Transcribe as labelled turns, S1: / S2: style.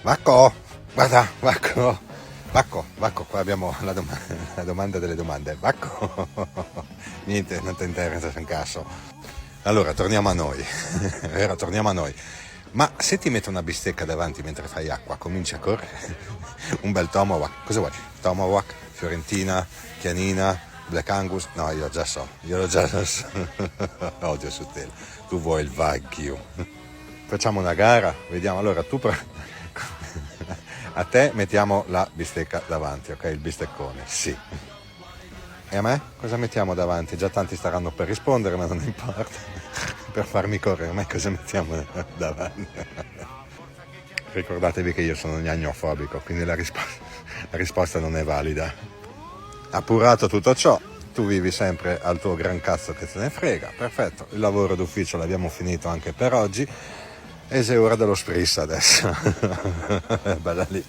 S1: Vacco, guarda, Vacco, qua abbiamo la domanda delle domande. Vacco, niente, non ti interessa un cazzo. Allora, torniamo a noi. Vero, torniamo a noi. Ma se ti metto una bistecca davanti mentre fai acqua, cominci a correre? Un bel tomahawk, cosa vuoi? Tomahawk, fiorentina, chianina, Black Angus? No, io l'ho già so. Odio su te. Tu vuoi il Wagyu. Facciamo una gara, vediamo. Allora, a te mettiamo la bistecca davanti, ok? Il bisteccone, sì. E a me cosa mettiamo davanti? Già tanti staranno per rispondere, ma non importa. Per farmi correre, a me cosa mettiamo davanti? Ricordatevi che io sono gnagnofobico, quindi la risposta non è valida. Appurato tutto ciò, tu vivi sempre al tuo gran cazzo che te ne frega, perfetto. Il lavoro d'ufficio l'abbiamo finito anche per oggi. E sei ora dello spritz adesso. Bella lì.